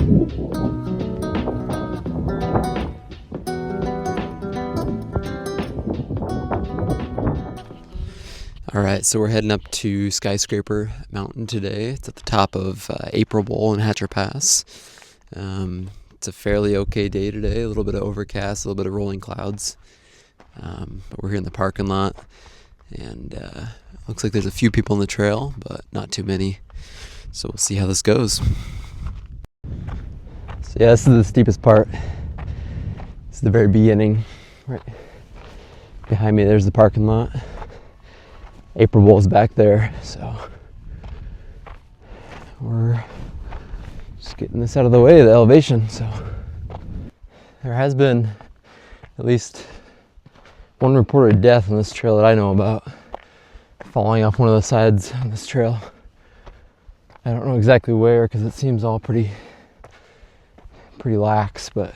All right, so we're heading up to Skyscraper Mountain today. It's at the top of April Bowl and Hatcher Pass. It's a fairly okay day today, a little bit of overcast, a little bit of rolling clouds. But we're here in the parking lot, and looks like there's a few people on the trail, but not too many. So we'll see how this goes. So yeah, this is the steepest part. This is the very beginning. Right behind me, there's the parking lot. April Bowl's back there, so we're just getting this out of the way, the elevation. So there has been at least one reported death on this trail that I know about, falling off one of the sides on this trail. I don't know exactly where because it seems all pretty lax, but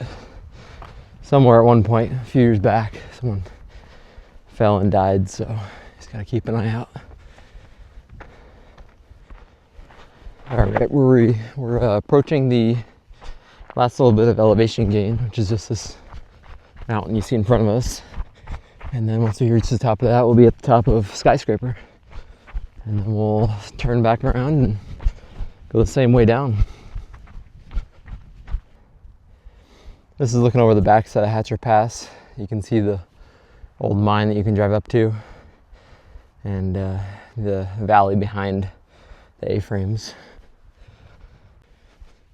somewhere at one point a few years back someone fell and died, so just gotta keep an eye out. All right, we're approaching the last little bit of elevation gain, which is just this mountain you see in front of us. And then once we reach the top of that, we'll be at the top of Skyscraper. And then we'll turn back around and go the same way down. This is looking over the backside of Hatcher Pass. You can see the old mine that you can drive up to, and the valley behind the A-frames.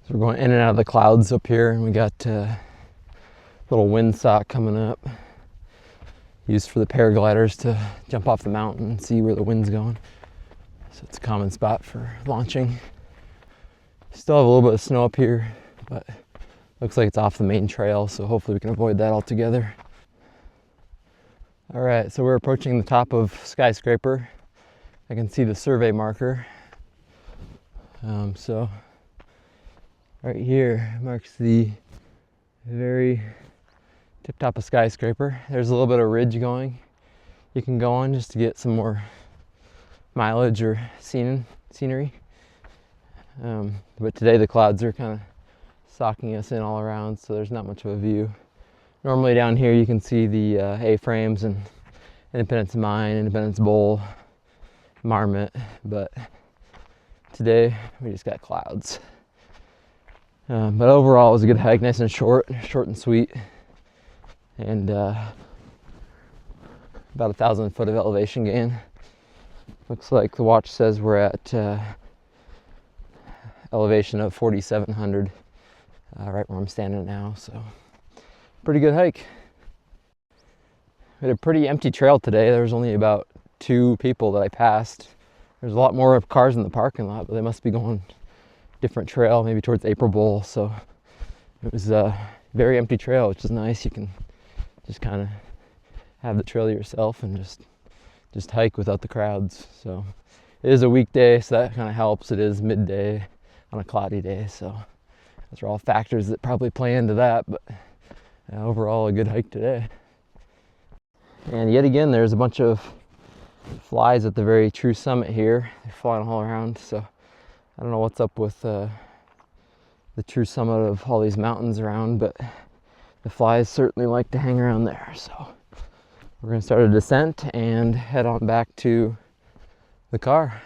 So we're going in and out of the clouds up here, and we got a little windsock coming up, used for the paragliders to jump off the mountain and see where the wind's going. So it's a common spot for launching. Still have a little bit of snow up here, but looks like it's off the main trail, so hopefully we can avoid that altogether. All right, so we're approaching the top of Skyscraper. I can see the survey marker. So right here marks the very tip top of Skyscraper. There's a little bit of ridge going you can go on just to get some more mileage or scenery. But today the clouds are kind of socking us in all around, so there's not much of a view. Normally down here you can see the A-frames and Independence Mine, Independence Bowl, Marmot, but today we just got clouds. But overall it was a good hike, nice and short and sweet, and about 1,000 foot of elevation gain. Looks like the watch says we're at elevation of 4,700 right where I'm standing now, so pretty good hike. We had a pretty empty trail today. There was only about 2 people that I passed. There's a lot more cars in the parking lot, but they must be going different trail, maybe towards April Bowl. So it was a very empty trail, which is nice. You can just kind of have the trail to yourself and just hike without the crowds. So it is a weekday, so that kind of helps. It is midday on a cloudy day, so those are all factors that probably play into that, but overall a good hike today. And yet again, there's a bunch of flies at the very true summit here. They're flying all around, so I don't know what's up with the true summit of all these mountains around, but the flies certainly like to hang around there. So we're going to start a descent and head on back to the car.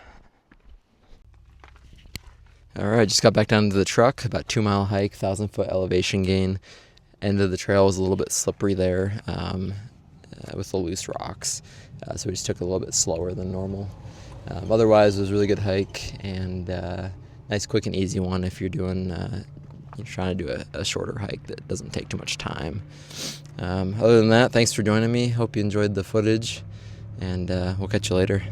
All right, just got back down to the truck. About 2-mile hike, 1,000 foot elevation gain. End of the trail was a little bit slippery there with the loose rocks, so we just took it a little bit slower than normal. Otherwise, it was a really good hike, and nice, quick, and easy one if you're doing you're trying to do a shorter hike that doesn't take too much time. Other than that, thanks for joining me. Hope you enjoyed the footage, and we'll catch you later.